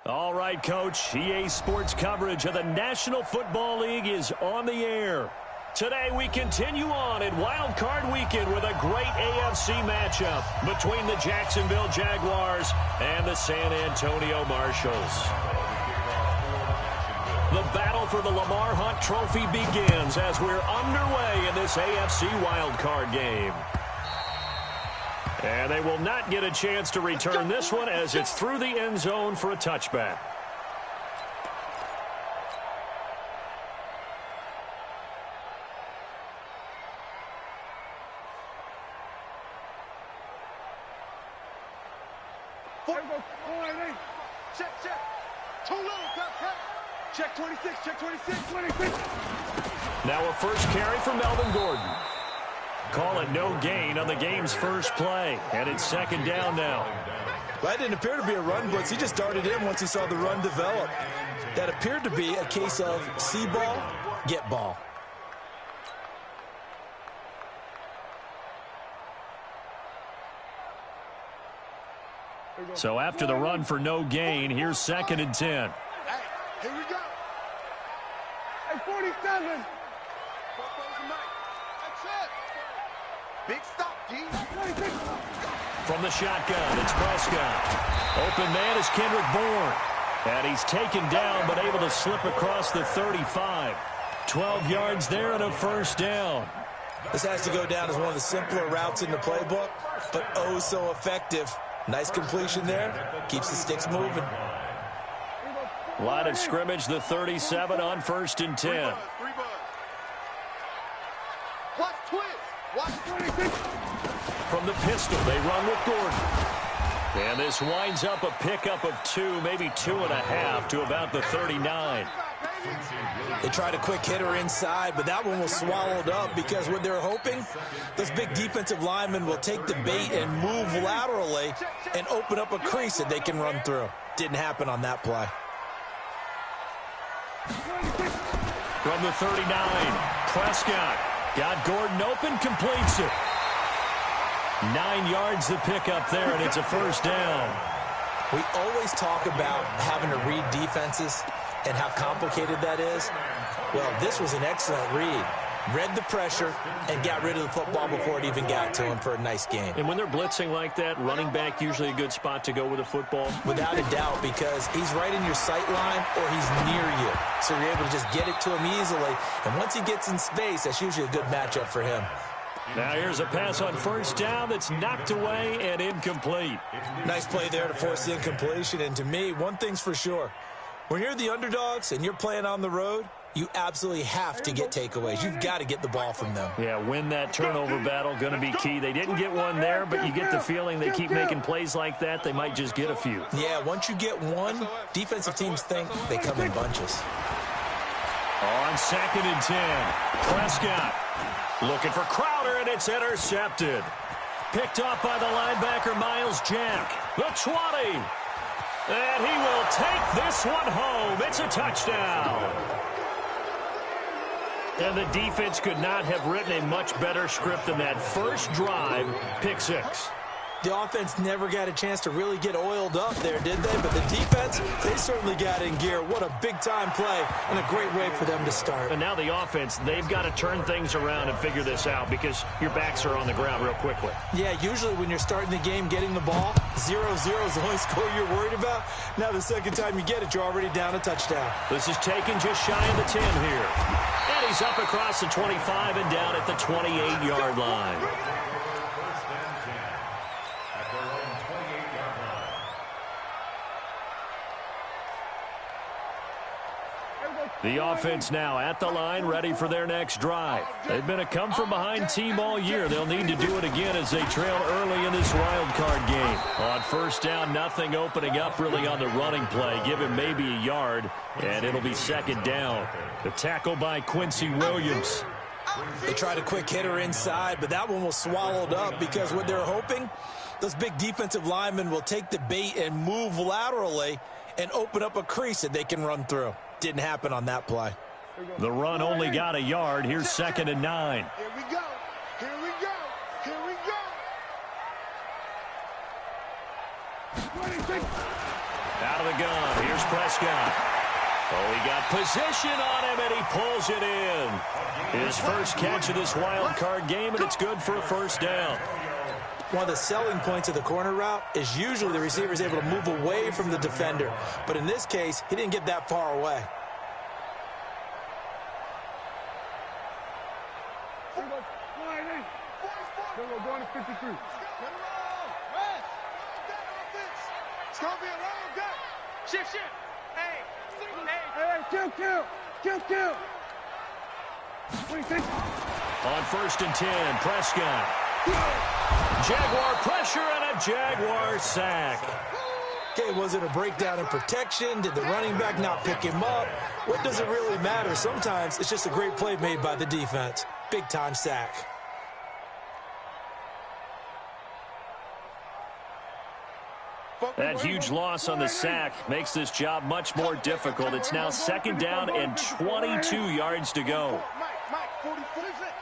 All right, Coach. EA Sports coverage of the National Football League is on the air. Today we continue on in Wild Card Weekend with a great AFC matchup between the Jacksonville Jaguars and the San Antonio Marshalls. The battle for the Lamar Hunt Trophy begins as we're underway in this AFC Wild Card game. And they will not get a chance to return this one as it's through the end zone for a touchback. Check 26, check 26, 26. Now a first carry for Melvin Gordon. Call it no gain on the game's first play, and it's second down now. That didn't appear to be a run blitz. He just darted in once he saw the run develop. That appeared to be a case of see ball, get ball. So after the run for no gain, here's second and 10. Hey, here we go. Hey, 47. Big stop, D. From the shotgun, it's Prescott. Open man is Kendrick Bourne. And he's taken down but able to slip across the 35. 12 yards there and a first down. This has to go down as one of the simpler routes in the playbook, but oh so effective. Nice completion there. Keeps the sticks moving. Line of scrimmage, the 37 on first and 10. Watch twist. Watch 26. From the pistol, they run with Gordon. And this winds up a pickup of 2, maybe 2.5 to about the 39. They tried a quick hitter inside, but that one was swallowed up because what they're hoping, those big defensive linemen will take the bait and move laterally and open up a crease that they can run through. Didn't happen on that play. From the 39, Prescott got Gordon open, completes it. 9 yards the pickup there, and it's a first down. We always talk about having to read defenses and how complicated that is. Well, this was an excellent read. Read the pressure and got rid of the football before it even got to him for a nice game. And when they're blitzing like that, running back usually a good spot to go with the football? Without a doubt, because he's right in your sight line or he's near you. So you're able to just get it to him easily. And once he gets in space, that's usually a good matchup for him. Now here's a pass on first down that's knocked away and incomplete. Nice play there to force the incompletion. And to me, one thing's for sure. When you're the underdogs and you're playing on the road, you absolutely have to get takeaways. You've got to get the ball from them. Yeah, win that turnover battle, going to be key. They didn't get one there, but you get the feeling they keep making plays like that, they might just get a few. Yeah, once you get one, defensive teams think they come in bunches. On second and 10, Prescott looking for Crowder, and it's intercepted. Picked off by the linebacker, Miles Jack. The 20. And he will take this one home. It's a touchdown. And the defense could not have written a much better script than that first drive, pick 6. The offense never got a chance to really get oiled up there, did they? But the defense, they certainly got in gear. What a big-time play and a great way for them to start. And now the offense, they've got to turn things around and figure this out because your backs are on the ground real quickly. Yeah, usually when you're starting the game getting the ball, 0-0 is the only score you're worried about. Now the second time you get it, you're already down a touchdown. This is taken just shy of the 10 here. And he's up across the 25 and down at the 28-yard line. The offense now at the line, ready for their next drive. They've been a come-from-behind team all year. They'll need to do it again as they trail early in this wild card game. On first down, nothing opening up really on the running play. Give him maybe a yard, and it'll be second down. The tackle by Quincy Williams. They tried a quick hitter inside, but that one was swallowed up because what they're hoping, those big defensive linemen will take the bait and move laterally and open up a crease that they can run through. Didn't happen on that play. The run only got a yard. Here's second and 9. Here we go. Here we go. Here we go. Out of the gun. Here's Prescott. Oh, he got position on him, and he pulls it in. His first catch of this wild card game, and it's good for a first down. One of the selling points of the corner route is usually the receiver is able to move away from the defender. But in this case, he didn't get that far away. Going to 53. It's going to be a long day. Shift. Hey, kill. 26. On 1st and 10, Prescott. Jaguar pressure and a Jaguar sack. Okay, was it a breakdown in protection? Did the running back not pick him up? What does it really matter? Sometimes it's just a great play made by the defense. Big-time sack. That huge loss on the sack makes this job much more difficult. It's now 2nd down and 22 yards to go. Mike, 44 is it.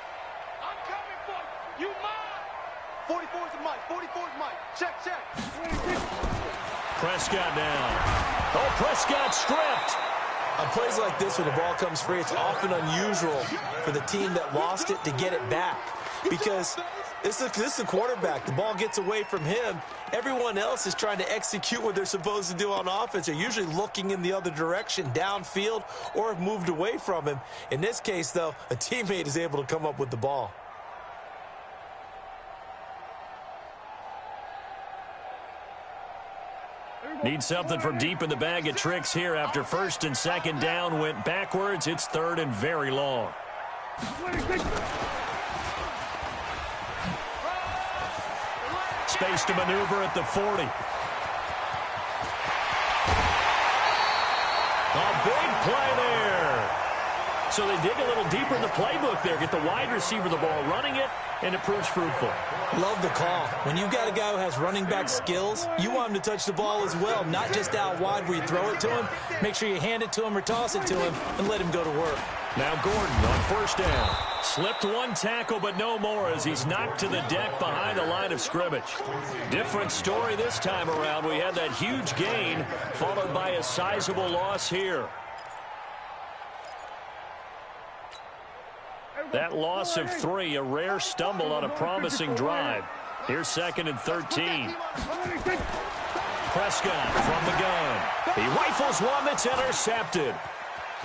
I'm coming for you, Mike. 44 is Mike. 44 is Mike. Check. Prescott down. Oh, Prescott stripped. On plays like this, when the ball comes free, it's often unusual for the team that lost it to get it back. Because this is the quarterback. The ball gets away from him. Everyone else is trying to execute what they're supposed to do on offense. They're usually looking in the other direction, downfield, or have moved away from him. In this case, though, a teammate is able to come up with the ball. Need something from deep in the bag of tricks here after 1st and 2nd down went backwards. It's 3rd and very long. Space to maneuver at the 40. A big play there. So they dig a little deeper in the playbook there. Get the wide receiver the ball, running it, and it proves fruitful. Love the call. When you've got a guy who has running back skills, you want him to touch the ball as well, not just out wide where you throw it to him. Make sure you hand it to him or toss it to him and let him go to work. Now Gordon on 1st down. Slipped one tackle, but no more as he's knocked to the deck behind the line of scrimmage. Different story this time around. We had that huge gain followed by a sizable loss here. That loss of 3, a rare stumble on a promising drive. Here's 2nd and 13. Prescott from the gun. He rifles one that's intercepted.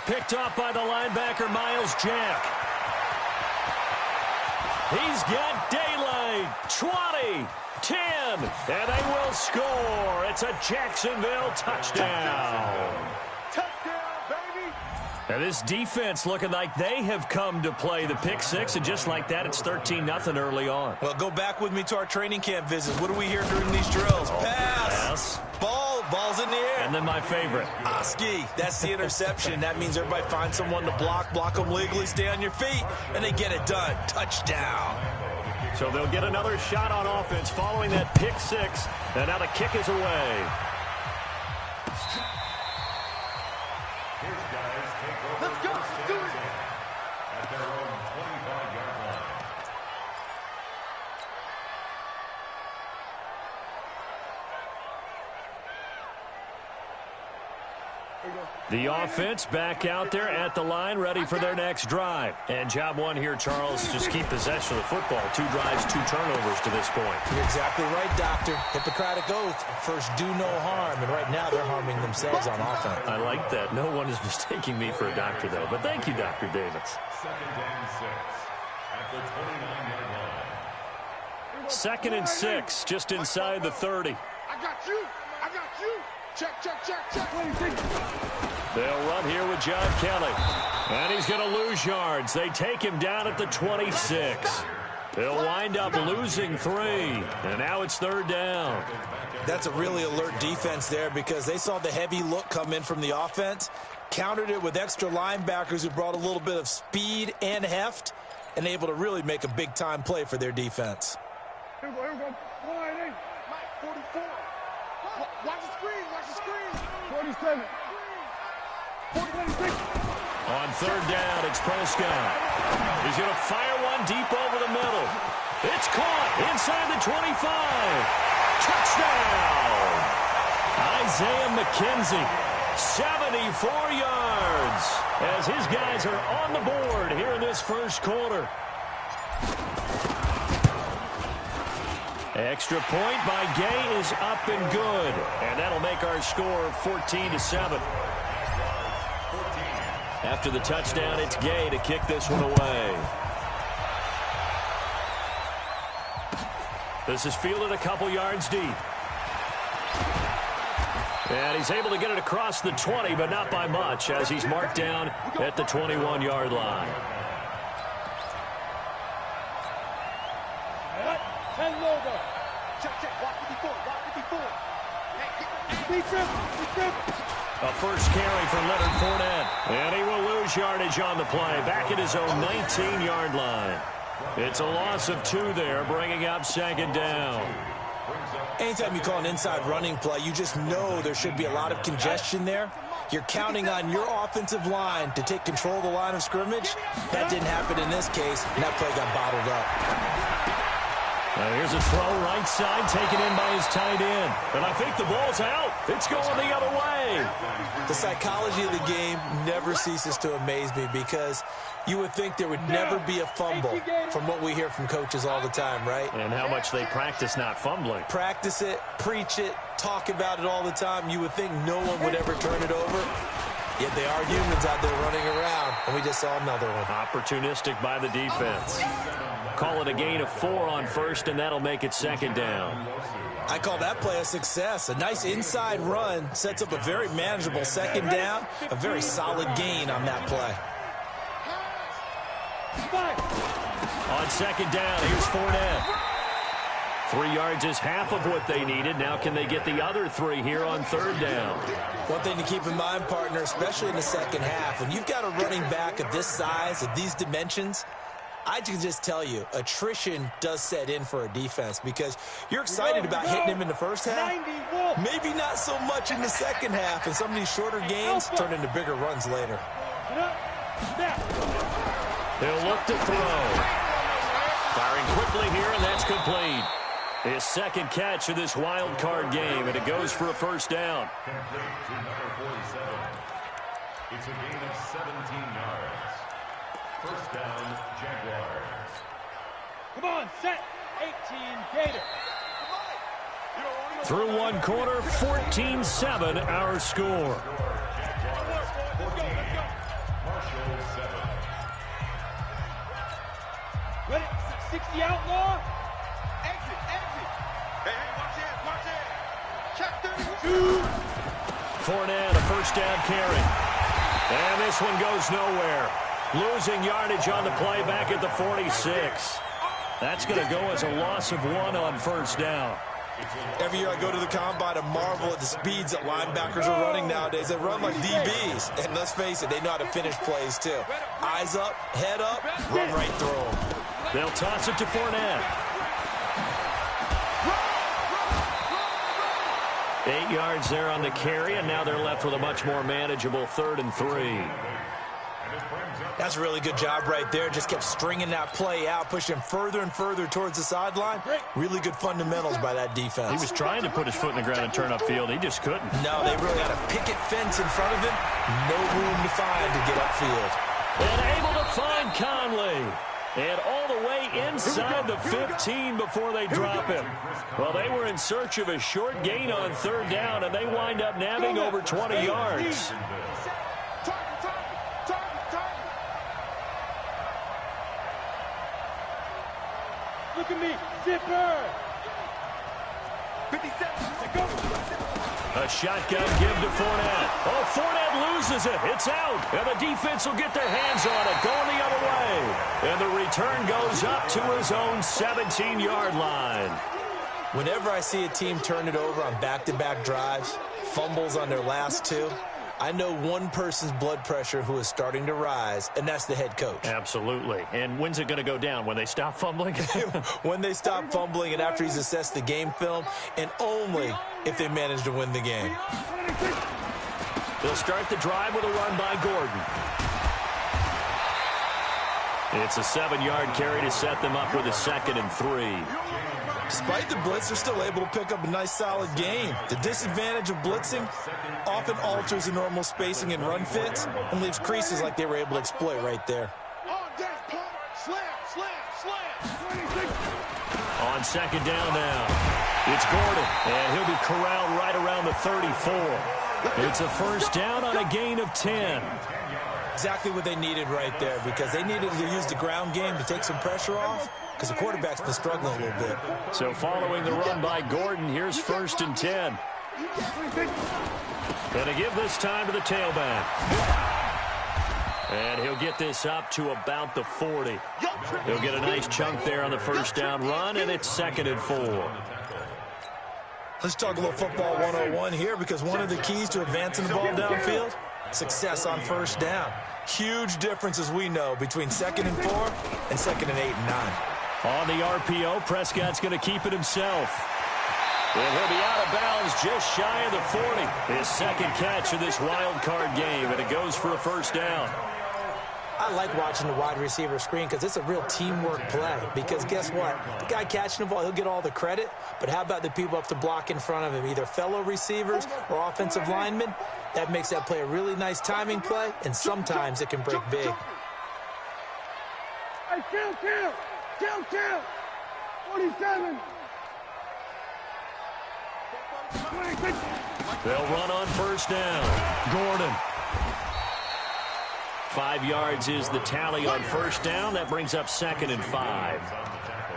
Picked off by the linebacker, Miles Jack. He's got daylight. 20, 10, and they will score. It's a Jacksonville touchdown. Now this defense looking like they have come to play the pick 6, and just like that, it's 13-0 early on. Well, go back with me to our training camp visits. What do we hear during these drills? Pass. Ball's in the air. And then my favorite. Oski, that's the interception. That means everybody finds someone to block them legally, stay on your feet, and they get it done. Touchdown. So they'll get another shot on offense following that pick 6, and now the kick is away. Let's go. Do it. At their own 25-yard line. The offense back out there at the line, ready for their next drive. And job one here, Charles, just keep possession of the football. 2 drives, 2 turnovers to this point. You're exactly right, Doctor. Hippocratic oath. First, do no harm. And right now, they're harming themselves on offense. I like that. No one is mistaking me for a doctor, though. But thank you, Dr. Davis. 2nd and 6 at the 29-yard line. 2nd and 6, just inside the 30. I got you. Check. They'll run here with John Kelly. And he's going to lose yards. They take him down at the 26. They'll wind up losing 3. And now it's 3rd down. That's a really alert defense there because they saw the heavy look come in from the offense, countered it with extra linebackers who brought a little bit of speed and heft, and able to really make a big-time play for their defense. Here we go. Mike, 44. Watch the screen. 47. 46. On 3rd down, it's Prescott. He's going to fire one deep over the middle. It's caught inside the 25. Touchdown. Isaiah McKenzie, 74 yards, as his guys are on the board here in this first quarter. Extra point by Gay is up and good, and that'll make our score 14-7. After the touchdown, it's Gay to kick this one away. This is fielded a couple yards deep. And he's able to get it across the 20, but not by much, as he's marked down at the 21-yard line. A first carry for Leonard Fournette. And he will lose yardage on the play, back at his own 19-yard line. It's a loss of 2 there, bringing up second down. Anytime you call an inside running play, you just know there should be a lot of congestion there. You're counting on your offensive line to take control of the line of scrimmage. That didn't happen in this case, and that play got bottled up. Here's a throw right side, taken in by his tight end. And I think the ball's out. It's going the other way. The psychology of the game never ceases to amaze me, because you would think there would never be a fumble from what we hear from coaches all the time, right? And how much they practice not fumbling. Practice it, preach it, talk about it all the time. You would think no one would ever turn it over. Yet they are humans out there running around, and we just saw another one. Opportunistic by the defense. Call it a gain of 4 on first, and that'll make it second down. I call that play a success. A nice inside run sets up a very manageable second down, a very solid gain on that play. On second down, here's Fournette. 3 yards is half of what they needed. Now can they get the other 3 here on third down? One thing to keep in mind, partner, especially in the second half, when you've got a running back of this size, of these dimensions, I can just tell you, attrition does set in for a defense, because you're excited about hitting him in the first half. Maybe not so much in the second half, and some of these shorter gains turn into bigger runs later. He'll look to throw. Firing quickly here, and that's complete. His second catch of this wild card game, and it goes for a first down. Complete to number 47. It's a gain of 17 yards. First down, Jaguars. Come on, set. 18, Gator. Through one quarter, 14-7 our score. Jaguars 14, Marshall 7. Ready? 60 outlaw. Exit. Hey, watch it. Check 32. Fournette, a first down carry. And this one goes nowhere. Losing yardage on the play back at the 46. That's going to go as a loss of 1 on first down. Every year I go to the combine and marvel at the speeds that linebackers are running nowadays. They run like DBs. And let's face it, they know how to finish plays too. Eyes up, head up, run right through them. They'll toss it to Fournette. 8 yards there on the carry, and now they're left with a much more manageable 3rd and 3. That's a really good job right there. Just kept stringing that play out, pushing further and further towards the sideline. Really good fundamentals by that defense. He was trying to put his foot in the ground and turn upfield. He just couldn't. No, they really had a picket fence in front of him. No room to find to get upfield. And able to find Conley. And all the way inside the 15 before they drop him. Well, they were in search of a short gain on 3rd down, and they wind up nabbing over 20 yards. Look at me, zipper. 57. Go. A shotgun give to Fournette. Oh, Fournette loses it. It's out. And the defense will get their hands on it, going the other way. And the return goes up to his own 17-yard line. Whenever I see a team turn it over on back-to-back drives, fumbles on their last 2, I know one person's blood pressure who is starting to rise, and that's the head coach. Absolutely. And when's it going to go down? When they stop fumbling? When they stop fumbling and after he's assessed the game film, and only if they manage to win the game. They'll start the drive with a run by Gordon. It's a 7-yard carry to set them up with a 2nd and 3. Despite the blitz, they're still able to pick up a nice, solid gain. The disadvantage of blitzing often alters the normal spacing and run fits and leaves creases like they were able to exploit right there. On 2nd down now, it's Gordon, and he'll be corralled right around the 34. It's a 1st down on a gain of 10. Exactly what they needed right there, because they needed to use the ground game to take some pressure off, because the quarterback's been struggling a little bit. So following the run by Gordon, here's 1st and 10. Going to give this time to the tailback. And he'll get this up to about the 40. He'll get a nice chunk there on the 1st down run, and it's 2nd and 4. Let's talk a little football 101 here, because one of the keys to advancing the ball downfield, success on 1st down. Huge difference, as we know, between 2nd and 4 and 2nd and 8 and 9. On the RPO, Prescott's going to keep it himself. And he'll be out of bounds just shy of the 40. His 2nd catch of this wild card game, and it goes for a 1st down. I like watching the wide receiver screen because it's a real teamwork play. Because guess what? The guy catching the ball, he'll get all the credit. But how about the people up to block in front of him, either fellow receivers or offensive linemen? That makes that play a really nice timing play, and sometimes it can break big. Hey, kill! 47. 26. They'll run on 1st down. Gordon. 5 yards is the tally on 1st down. That brings up 2nd and 5.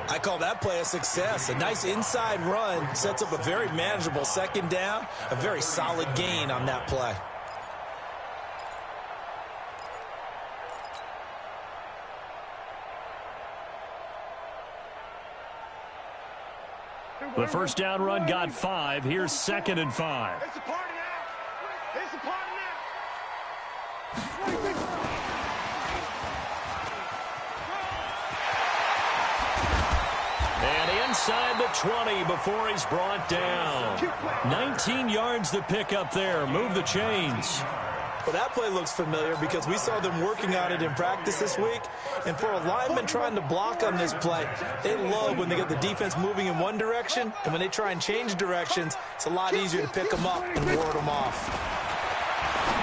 I call that play a success. A nice inside run sets up a very manageable 2nd down. A very solid gain on that play. The 1st down run got 5. Here's 2nd and 5. It's a party now. It's a party now. 26. And inside the 20 before he's brought down. 19 yards to pick up there. Move the chains. Well, that play looks familiar because we saw them working on it in practice this week. And for a lineman trying to block on this play, they love when they get the defense moving in one direction. And when they try and change directions, it's a lot easier to pick them up and ward them off.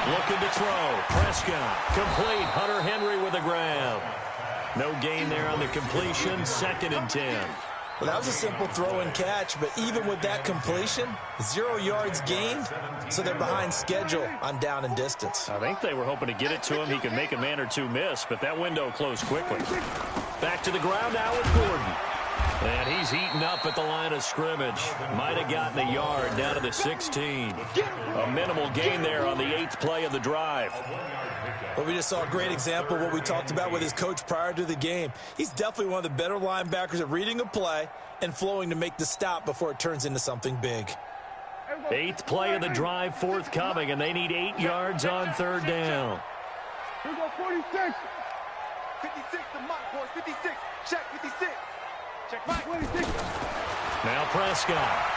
Looking to throw. Prescott. Complete. Hunter Henry with a grab. No gain there on the completion. 2nd and 10. Well, that was a simple throw and catch, but even with that completion, 0 yards gained, so they're behind schedule on down and distance. I think they were hoping to get it to him. He could make a man or two miss, but that window closed quickly. Back to the ground now with Gordon. And he's eaten up at the line of scrimmage. Might have gotten a yard down to the 16. A minimal gain there on the 8th play of the drive. Well, we just saw a great example of what we talked about with his coach prior to the game. He's definitely one of the better linebackers at reading a play and flowing to make the stop before it turns into something big. 8th play of the drive forthcoming, and they need 8 yards on 3rd down. Here we go, 46. 56 to Mike, boys. 56. Check 56. Check Mike. 26. Now Prescott.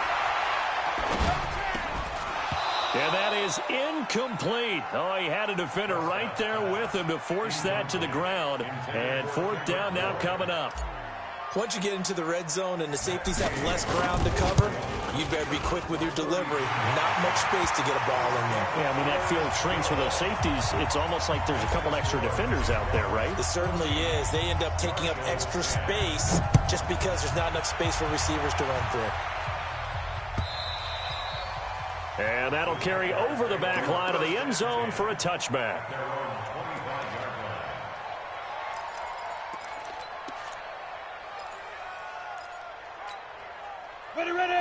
And that is incomplete. Oh, he had a defender right there with him to force that to the ground. And 4th down now coming up. Once you get into the red zone and the safeties have less ground to cover, you better be quick with your delivery. Not much space to get a ball in there. Yeah, I mean, that field shrinks for those safeties. It's almost like there's a couple extra defenders out there, right? It certainly is. They end up taking up extra space just because there's not enough space for receivers to run through. And that'll carry over the back line of the end zone for a touchback.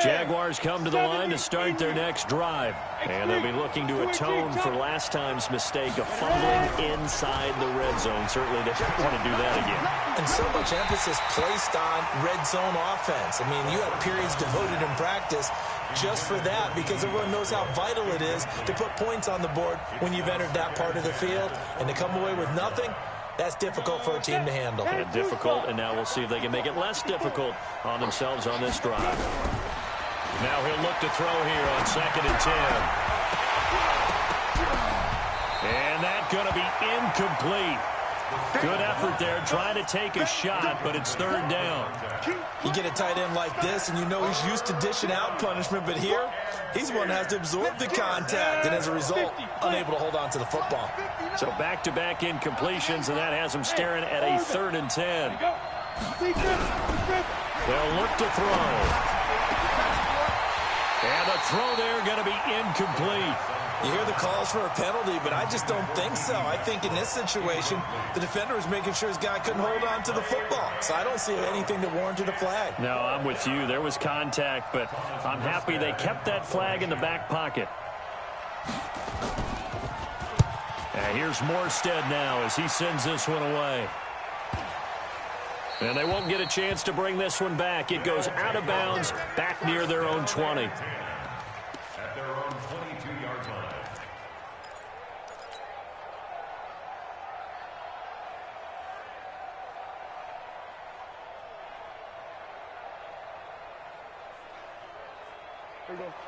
Jaguars come to the line to start their next drive. And they'll be looking to atone for last time's mistake of fumbling inside the red zone. Certainly they don't want to do that again. And so much emphasis placed on red zone offense. I mean, you have periods devoted in practice just for that because everyone knows how vital it is to put points on the board when you've entered that part of the field. And to come away with nothing, that's difficult for a team to handle. And difficult, and now we'll see if they can make it less difficult on themselves on this drive. Now he'll look to throw here on 2nd and 10. And that's going to be incomplete. Good effort there, trying to take a shot, but it's third down. You get a tight end like this, and you know he's used to dishing out punishment, but here, he's one that has to absorb the contact, and as a result, unable to hold on to the football. So back-to-back incompletions, and that has him staring at a 3rd and 10. They'll look to throw. And the throw there going to be incomplete. You hear the calls for a penalty, but I just don't think so. I think in this situation, the defender was making sure his guy couldn't hold on to the football. So I don't see anything that warranted a flag. No, I'm with you. There was contact, but I'm happy they kept that flag in the back pocket. And here's Morstead now as he sends this one away. And they won't get a chance to bring this one back. It goes out of bounds, back near their own 20. At their own 22-yard line.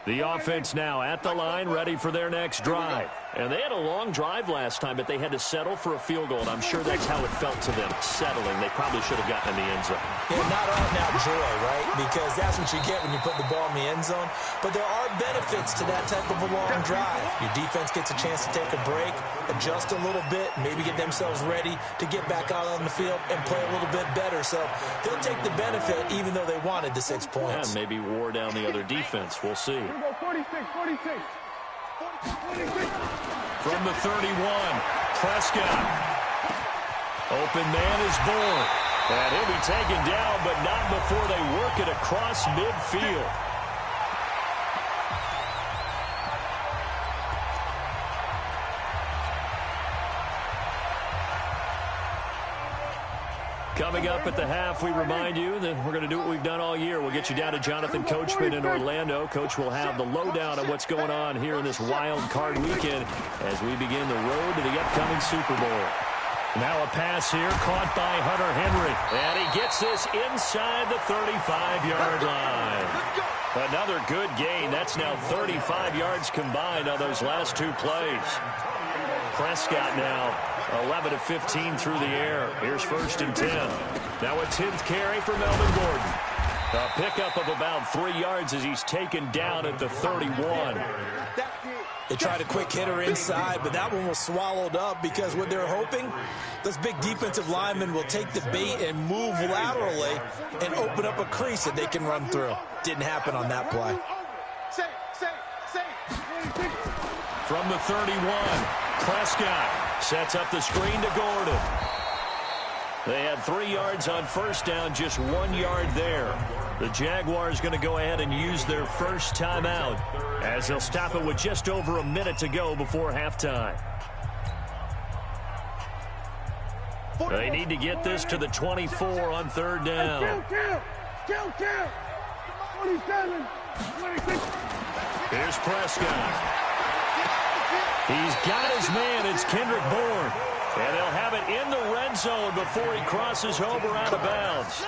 The offense now at the line, ready for their next drive. And they had a long drive last time, but they had to settle for a field goal. And I'm sure that's how it felt to them, settling. They probably should have gotten in the end zone. Yeah, not all now joy, right? Because that's what you get when you put the ball in the end zone. But there are benefits to that type of a long drive. Your defense gets a chance to take a break, adjust a little bit, maybe get themselves ready to get back out on the field and play a little bit better. So they'll take the benefit even though they wanted the 6 points. Yeah, maybe wore down the other defense. We'll see. 46. From the 31, Prescott. Open man is born. And he'll be taken down, but not before they work it across midfield. Coming up at the half, we remind you that we're going to do what we've done all year. We'll get you down to Jonathan Coachman in Orlando. Coach will have the lowdown on what's going on here in this wild card weekend as we begin the road to the upcoming Super Bowl. Now a pass here caught by Hunter Henry. And he gets this inside the 35-yard line. Another good gain. That's now 35 yards combined on those last 2 plays. Prescott now 11 of 15 through the air. Here's 1st and 10. Now a 10th carry for Melvin Gordon. A pickup of about 3 yards as he's taken down at the 31. They tried a quick hitter inside, but that one was swallowed up because what they're hoping, those big defensive linemen will take the bait and move laterally and open up a crease that they can run through. Didn't happen on that play. From the 31, Prescott sets up the screen to Gordon. They had 3 yards on 1st down, just 1 yard there. The Jaguars going to go ahead and use their first timeout as they'll stop it with just over a minute to go before halftime. They need to get this to the 24 on 3rd down. Count. 27, 26. Here's Prescott. He's got his man. It's Kendrick Bourne. And they'll have it in the red zone before he crosses over out of bounds.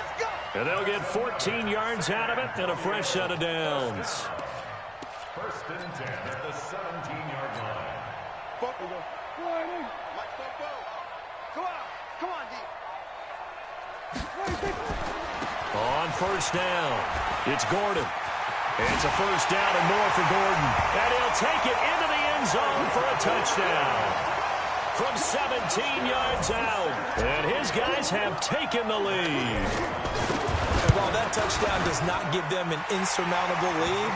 And they'll get 14 yards out of it and a fresh set of downs. 1st and 10 at the 17-yard line. Come on, D. On 1st down, it's Gordon. It's a 1st down and more for Gordon. And he'll take it into the end zone for a touchdown. From 17 yards out. And his guys have taken the lead. And while that touchdown does not give them an insurmountable lead,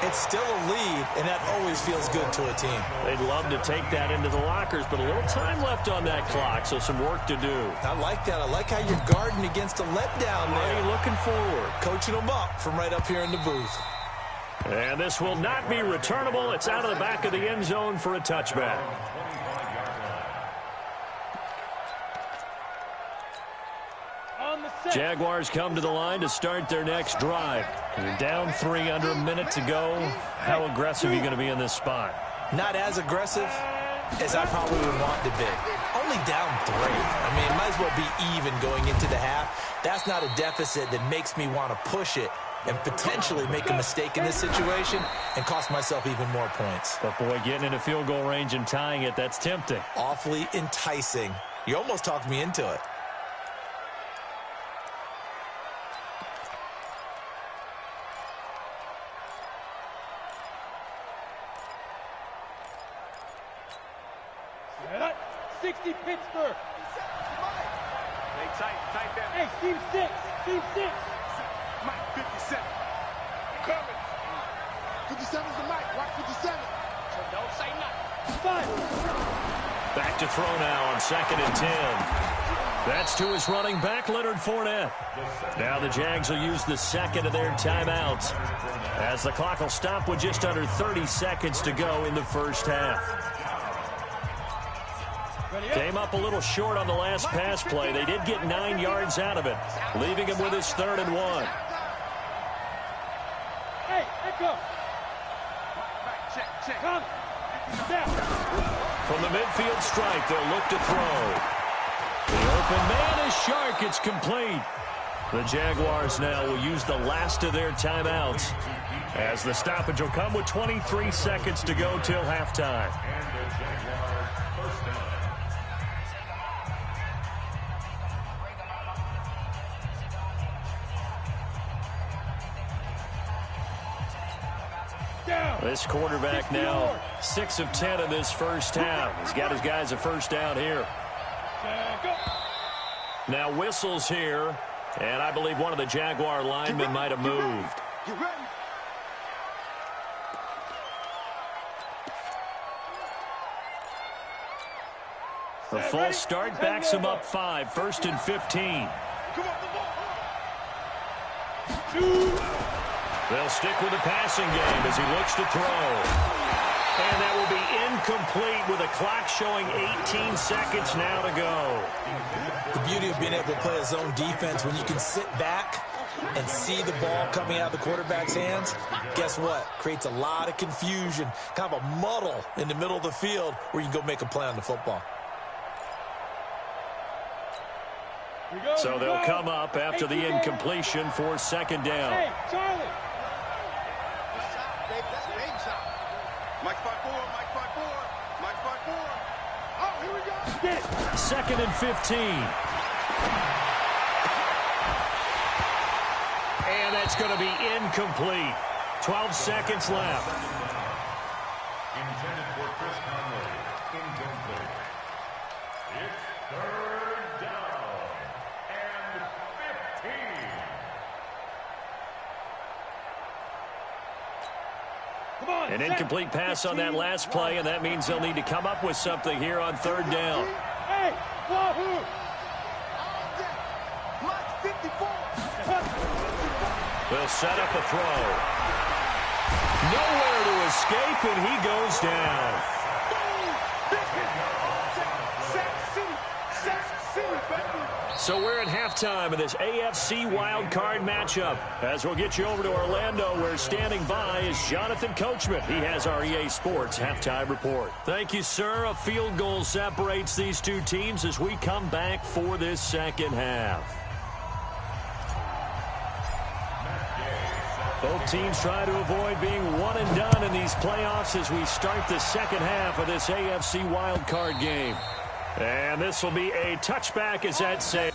it's still a lead, and that always feels good to a team. They'd love to take that into the lockers, but a little time left on that clock, so some work to do. I like that. I like how you're guarding against a letdown there. Already looking forward. Coaching them up from right up here in the booth. And this will not be returnable. It's out of the back of the end zone for a touchback. Jaguars come to the line to start their next drive. You're down 3 under a minute to go. How aggressive are you going to be in this spot? Not as aggressive as I probably would want to be. Only down 3. I mean, it might as well be even going into the half. That's not a deficit that makes me want to push it and potentially make a mistake in this situation and cost myself even more points. But, boy, getting into field goal range and tying it, that's tempting. Awfully enticing. You almost talked me into it. Set up. 60 Pittsburgh. Hey, tight down. Hey, team 6. Team 6. Mike, 57. Coming. 57's the mic. Watch 57. So don't say nothing. Fine. Back to throw now on 2nd and 10. That's to his running back, Leonard Fournette. Now the Jags will use the second of their timeouts as the clock will stop with just under 30 seconds to go in the first half. Came up a little short on the last pass play. They did get 9 yards out of it, leaving him with his 3rd and 1. Hey, echo. Check. Come. From the midfield stripe, they'll look to throw. The open man is Shark. It's complete. The Jaguars now will use the last of their timeouts as the stoppage will come with 23 seconds to go till halftime. This quarterback now 6 of 10 in this first half. He's got his guys a first down here. Now whistles here, and I believe one of the Jaguar linemen might have moved. The false start backs him up 5, 1st and 15. They'll stick with the passing game as he looks to throw. And that will be incomplete with a clock showing 18 seconds now to go. The beauty of being able to play a zone defense when you can sit back and see the ball coming out of the quarterback's hands, guess what? Creates a lot of confusion, kind of a muddle in the middle of the field where you can go make a play on the football. So they'll come up after the incompletion for 2nd down. Hey, Charlie. Mike 5-4, Mike 5-4, Mike 5-4. Oh, here we go. 2nd and 15. And that's going to be incomplete. 12 seconds left. Intended for Chris Conley. Incomplete. It's 3rd down and 15. An incomplete pass on that last play, and that means they'll need to come up with something here on 3rd down. Hey, Wahoo! They'll set up a throw. Nowhere to escape, and he goes down. So we're at halftime of this AFC wildcard matchup. As we'll get you over to Orlando, where standing by is Jonathan Coachman. He has our EA Sports halftime report. Thank you, sir. A field goal separates these two teams as we come back for this second half. Both teams try to avoid being one and done in these playoffs as we start the second half of this AFC wildcard game. And this will be a touchback as that saves.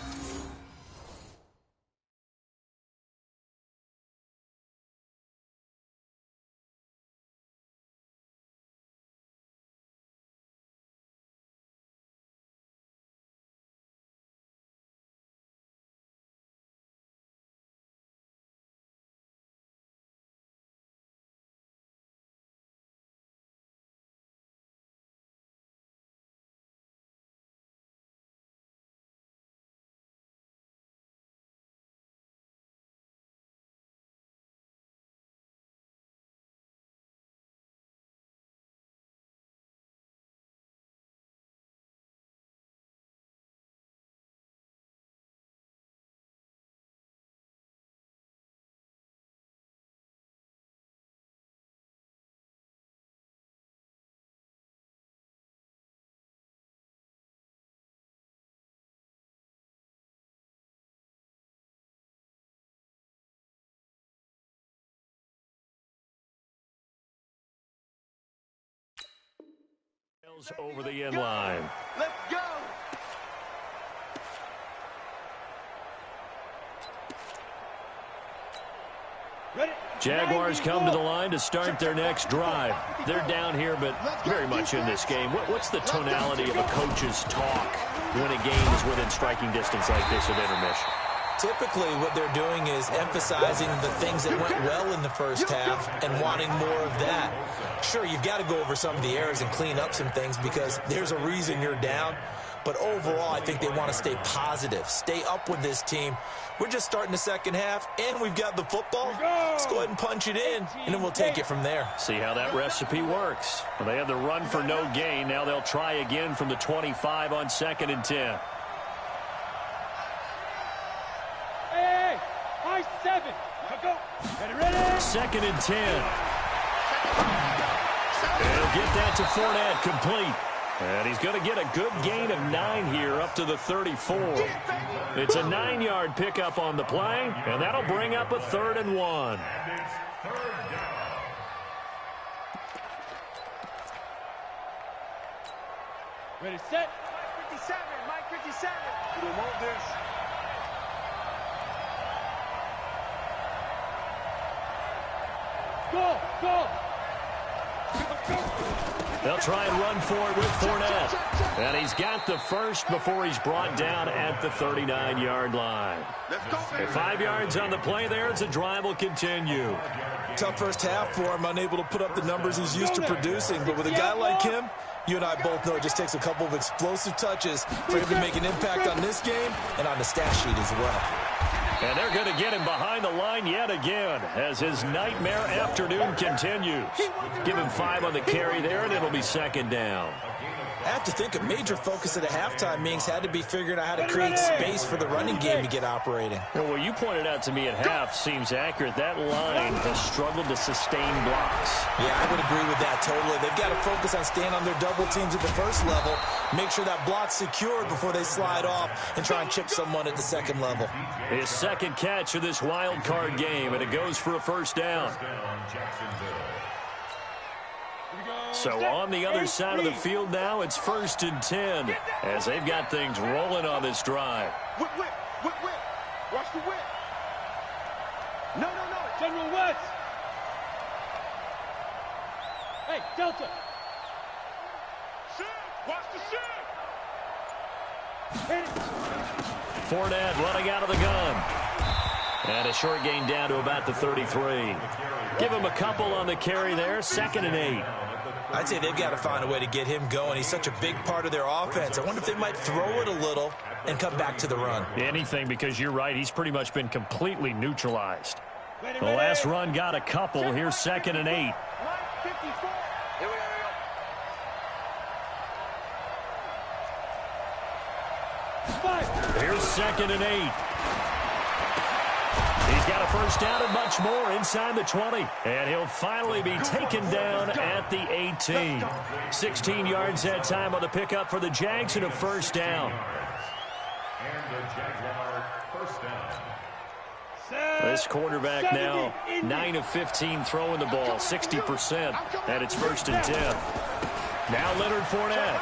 Over the end line. Let's go. Jaguars come to the line to start their next drive. They're down here, but very much in this game. What's the tonality of a coach's talk when a game is within striking distance like this at intermission? Typically, what they're doing is emphasizing the things that went well in the first half and wanting more of that. Sure, you've got to go over some of the errors and clean up some things because there's a reason you're down. But overall, I think they want to stay positive, stay up with this team. We're just starting the second half, and we've got the football. Let's go ahead and punch it in, and then we'll take it from there. See how that recipe works. Well, they have the run for no gain. Now they'll try again from the 25 on 2nd and 10. Hey, high 7. Go. Ready. 2nd and 10. And he'll get that to Fournette, complete. And he's going to get a good gain of 9 here up to the 34. It's a 9-yard pickup on the play, and that'll bring up a 3rd and 1. Ready, set. Mike 57, Mike 57. We want this. Go. They'll try and run for it with Fournette. And he's got the first before he's brought down at the 39-yard line. And 5 yards on the play there as the drive will continue. Tough first half for him, unable to put up the numbers he's used to producing. But with a guy like him, you and I both know it just takes a couple of explosive touches for him to make an impact on this game and on the stat sheet as well. And they're going to get him behind the line yet again as his nightmare afternoon continues. Give him 5 on the carry there, and it'll be 2nd down. I have to think a major focus at a halftime meetings had to be figuring out how to create space for the running game to get operating. Well, what you pointed out to me at half seems accurate. That line has struggled to sustain blocks. Yeah, I would agree with that totally. They've got to focus on staying on their double teams at the first level, make sure that block's secured before they slide off and try and chip someone at the second level. His second catch of this wild card game, and it goes for a 1st down. So on the other side of the field now, it's 1st and 10 as they've got things rolling on this drive. Whip. Watch the whip. No. General West. Hey, Delta. Shit. Watch the shit. Hit it. Fournette running out of the gun. And a short gain down to about the 33. Give him a couple on the carry there, 2nd and 8. I'd say they've got to find a way to get him going. He's such a big part of their offense. I wonder if they might throw it a little and come back to the run. Anything, because you're right. He's pretty much been completely neutralized. The last run got a couple. Here's 2nd and 8. Here we Five. Here's 2nd and 8. He's got a 1st down and much more inside the 20. And he'll finally be taken down at the 18. 16 yards that time on the pickup for the Jags and a 1st down. And the Jaguar 1st down. This quarterback now 9 of 15 throwing the ball, 60%, and it's 1st and 10. Now Leonard Fournette.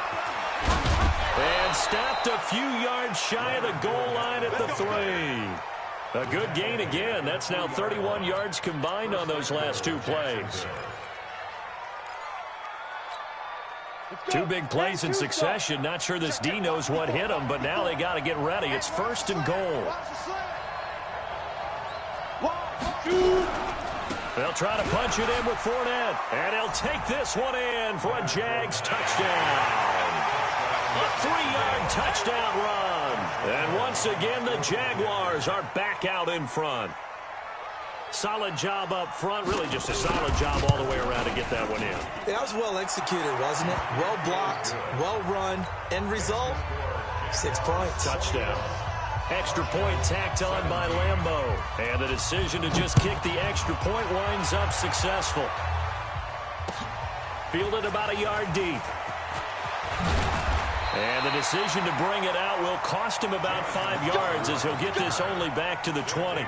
And stopped a few yards shy of the goal line at the 3. A good gain again. That's now 31 yards combined on those last 2 plays. 2 big plays in succession. Not sure this D knows what hit him, but now they got to get ready. It's 1st and goal. They'll try to punch it in with Fournette, and he'll take this one in for a Jags touchdown. A 3-yard touchdown run. And once again, the Jaguars are back out in front. Solid job up front. Really just a solid job all the way around to get that one in. That was well executed, wasn't it? Well blocked, well run. End result, 6 points. Touchdown. Extra point tacked on by Lambeau. And the decision to just kick the extra point winds up successful. Fielded about a yard deep. And the decision to bring it out will cost him about 5 yards as he'll get this only back to the 20.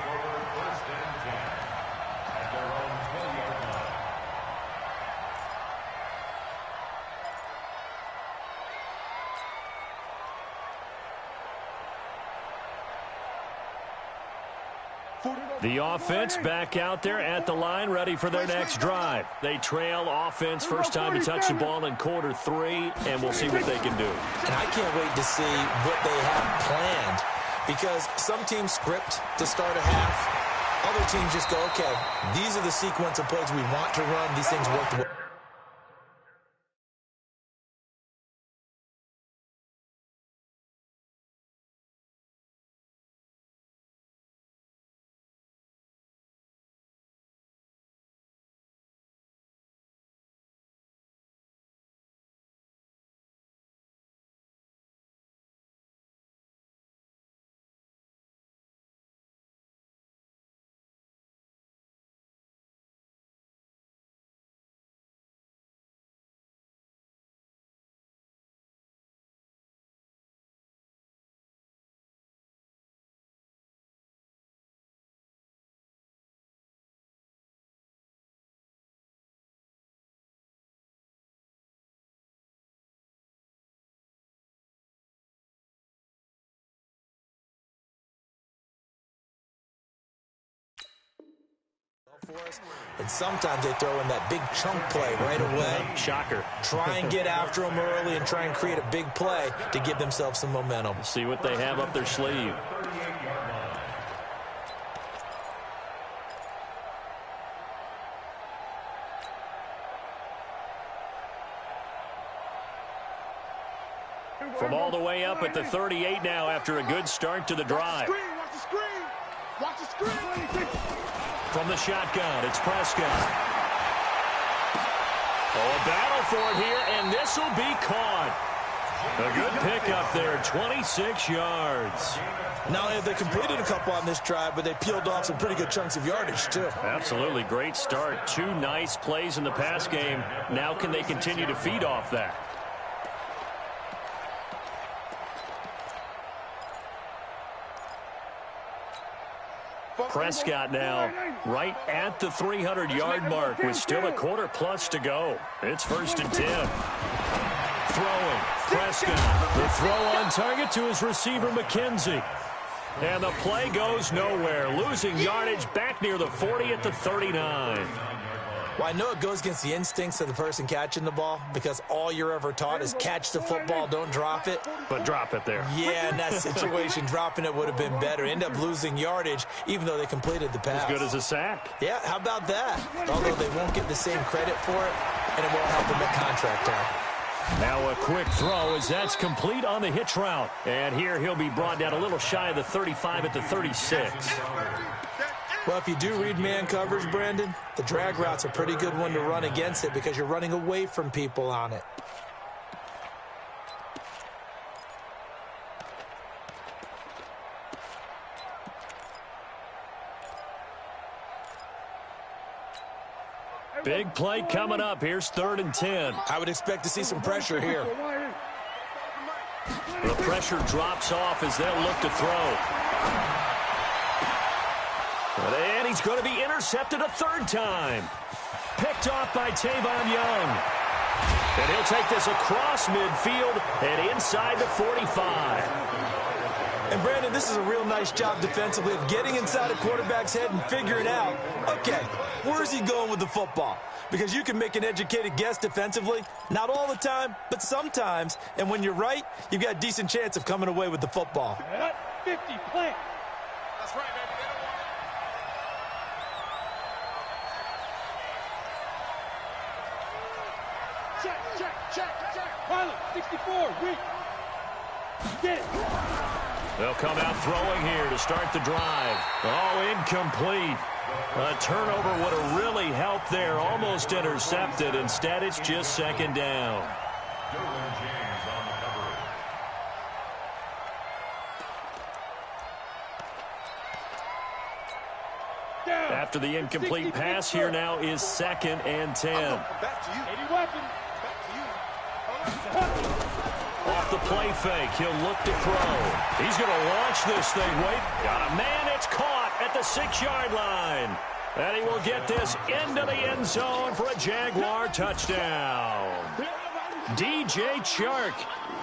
The offense back out there at the line, ready for their next drive. They trail offense, first time to touch the ball in quarter 3, and we'll see what they can do. And I can't wait to see what they have planned, because some teams script to start a half. Other teams just go, okay, these are the sequence of plays we want to run. These things work the way. For us, and sometimes they throw in that big chunk play right away. Shocker. Try and get after them early and try and create a big play to give themselves some momentum. See what they have up their sleeve. From all the way up at the 38 now after a good start to the drive. Watch the screen. Watch the screen. From the shotgun, it's Prescott. Oh, a battle for it here, and this will be caught. A good pickup there, 26 yards. Not only have they completed a couple on this drive, but they peeled off some pretty good chunks of yardage, too. Absolutely, great start. 2 nice plays in the pass game. Now can they continue to feed off that? Prescott now right at the 300-yard mark with still a quarter plus to go. It's 1st and 10. Throwing. Prescott. The throw on target to his receiver, McKenzie. And the play goes nowhere. Losing yardage back near the 40 at the 39. Well, I know it goes against the instincts of the person catching the ball, because all you're ever taught is catch the football, don't drop it. But drop it there. Yeah, in that situation, dropping it would have been better. End up losing yardage, even though they completed the pass. As good as a sack. Yeah, how about that? Although they won't get the same credit for it, and it won't help them at contract time. Now a quick throw as that's complete on the hitch route. And here he'll be brought down a little shy of the 35 at the 36. Well, if you do read man coverage, Brandon, the drag route's a pretty good one to run against it because you're running away from people on it. Big play coming up. Here's 3rd and 10. I would expect to see some pressure here. The pressure drops off as they'll look to throw. And he's going to be intercepted a 3rd time. Picked off by Tavon Young. And he'll take this across midfield and inside the 45. And, Brandon, this is a real nice job defensively of getting inside a quarterback's head and figuring out, okay, where's he going with the football? Because you can make an educated guess defensively, not all the time, but sometimes. And when you're right, you've got a decent chance of coming away with the football. 50, plant. That's right, baby. Check. Pilot, 64, weak. Get it. They'll come out throwing here to start the drive. Oh, incomplete. A turnover would have really helped there. Almost intercepted. Instead, it's just 2nd down. After the incomplete pass, here now is 2nd and 10. Back to you. 80 weapons. Off the play fake, he'll look to throw. He's going to launch this thing. Wait, got a man. It's caught at the 6-yard line. And he will get this into the end zone for a Jaguar touchdown. DJ Chark,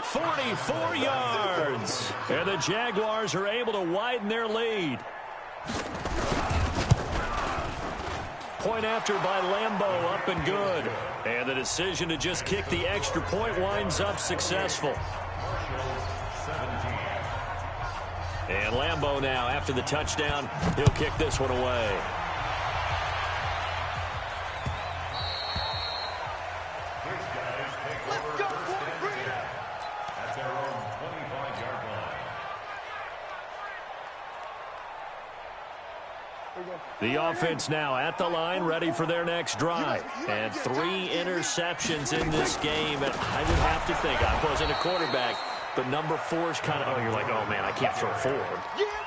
44 yards. And the Jaguars are able to widen their lead. Point after by Lambeau, up and good. And the decision to just kick the extra point winds up successful. And Lambeau now, after the touchdown, he'll kick this one away. The offense now at the line, ready for their next drive. And 3 interceptions in this game. And I would have to think, I wasn't a quarterback, but number 4 is kind of, oh, you're like, oh, man, I can't throw 4.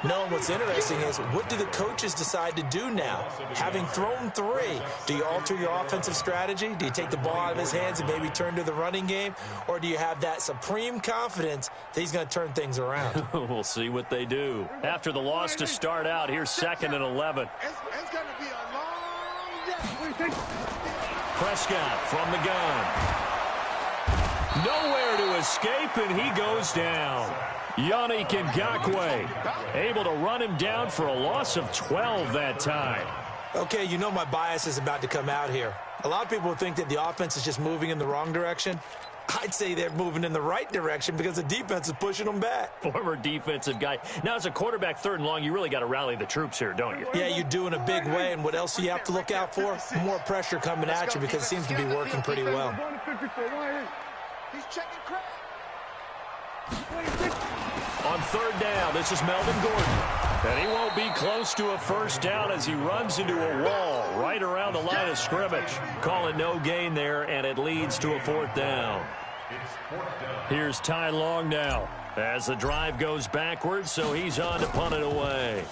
No, what's interesting is, what do the coaches decide to do now? Having thrown 3, do you alter your offensive strategy? Do you take the ball out of his hands and maybe turn to the running game? Or do you have that supreme confidence that he's going to turn things around? We'll see what they do. After the loss to start out, here's 2nd and 11. It's going to be a long day. Prescott from the gun. Nowhere to escape, and he goes down. Yannick Ngakoue able to run him down for a loss of 12 that time. Okay, you know my bias is about to come out here. A lot of people think that the offense is just moving in the wrong direction. I'd say they're moving in the right direction because the defense is pushing them back. Former defensive guy. Now, as a quarterback, 3rd and long, you really got to rally the troops here, don't you? Yeah, you do in a big way, and what else do you have to look out for? More pressure coming at you because it seems to be working pretty well. He's checking crap. On 3rd down, this is Melvin Gordon. And he won't be close to a first down as he runs into a wall right around the line of scrimmage. Calling no gain there, and it leads to a 4th down. Here's Ty Long now as the drive goes backwards, so he's on to punt it away.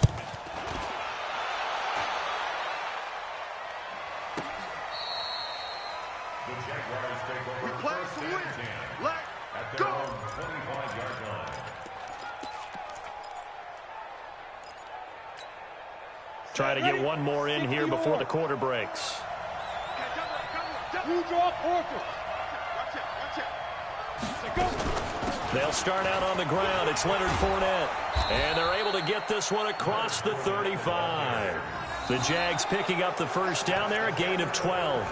Try to get one more in here before the quarter breaks. They'll start out on the ground. It's Leonard Fournette. And they're able to get this one across the 35. The Jags picking up the first down there, a gain of 12.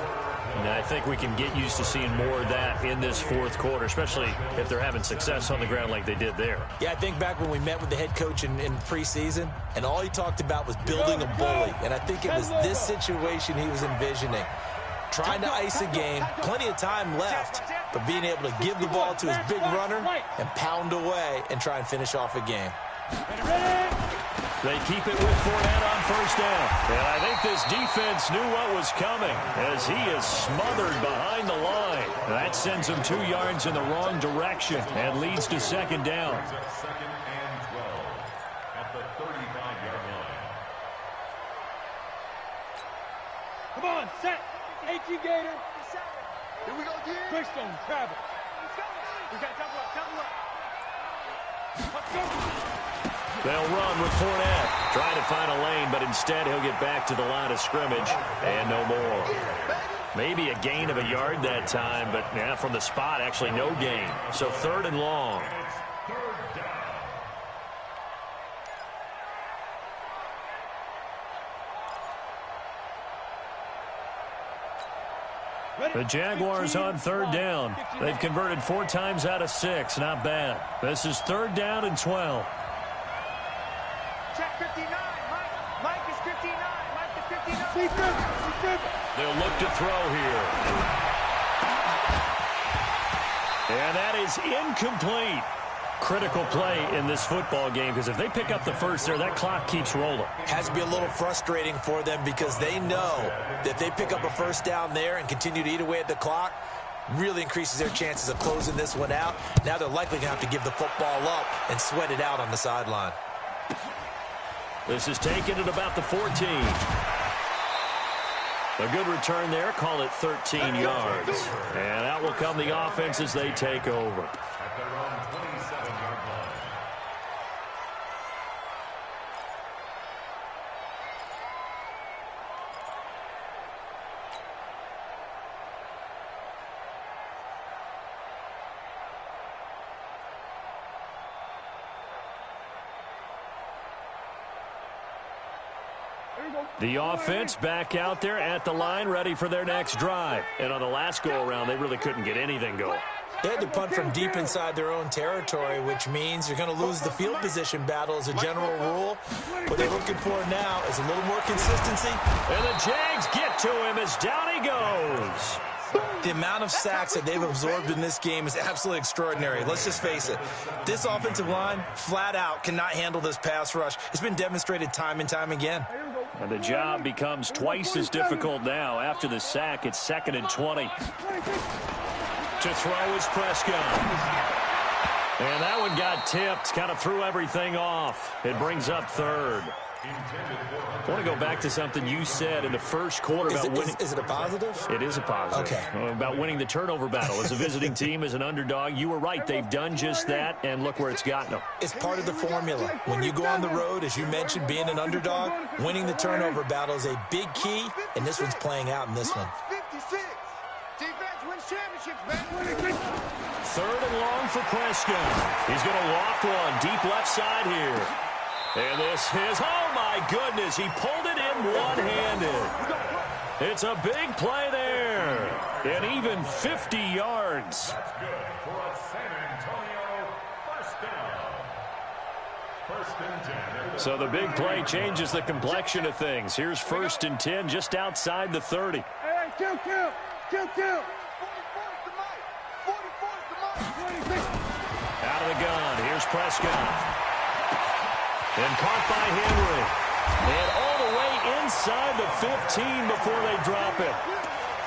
And I think we can get used to seeing more of that in this 4th quarter, especially if they're having success on the ground like they did there. Yeah, I think back when we met with the head coach in preseason, and all he talked about was building a bully. And I think it was this situation he was envisioning. Trying to ice a game, plenty of time left, but being able to give the ball to his big runner and pound away and try and finish off a game. They keep it with Fournette on first down. And I think this defense knew what was coming as he is smothered behind the line. That sends him 2 yards in the wrong direction and leads to 2nd down. 2nd and 12 at the 35-yard line. Come on, set. AT Gator. Here we go, G. Quickstone, travel. We got double up. Let's go. They'll run with Fournette. Trying to find a lane, but instead he'll get back to the line of scrimmage and no more. Maybe a gain of a yard that time, but yeah, from the spot, actually no gain. So 3rd and long. The Jaguars on 3rd down. They've converted 4 times out of 6. Not bad. This is 3rd down and 12. Check 59. Mike is 59. Mike is 59. They'll look to throw here. And that is incomplete. Critical play in this football game because if they pick up the first there, that clock keeps rolling. Has to be a little frustrating for them because they know that if they pick up a first down there and continue to eat away at the clock, really increases their chances of closing this one out. Now they're likely going to have to give the football up and sweat it out on the sideline. This is taken at about the 14. A good return there. Call it 13 yards. And out will come the offense as they take over. At their own 27-yard line. The offense back out there at the line, ready for their next drive. And on the last go-around, they really couldn't get anything going. They had to punt from deep inside their own territory, which means you're going to lose the field position battle as a general rule. What they're looking for now is a little more consistency. And the Jags get to him as down he goes. The amount of sacks that they've absorbed in this game is absolutely extraordinary. Let's just face it. This offensive line, flat out, cannot handle this pass rush. It's been demonstrated time and time again. And the job becomes twice as difficult now. After the sack, it's 2nd and 20. To throw is Prescott. And that one got tipped, kind of threw everything off. It brings up 3rd. I want to go back to something you said in the first quarter about winning. Is it a positive? It is a positive. Okay. About winning the turnover battle. As a visiting team, as an underdog, you were right. They've done just that, and look where it's gotten them. It's part of the formula. When you go on the road, as you mentioned, being an underdog, winning the turnover battle is a big key, and this one's playing out in this one. 56. Defense wins championships, man. 3rd and long for Prescott. He's going to loft one deep left side here. And this is, oh my goodness, he pulled it in one-handed. It's a big play there. And even 50 yards. That's good for a San Antonio first down. 1st and 10. So the big play changes the complexion of things. Here's 1st and 10 just outside the 30. Hey, count. 44's the mic. 44's the mic. Out of the gun, here's Prescott. And caught by Henry. And all the way inside the 15 before they drop it.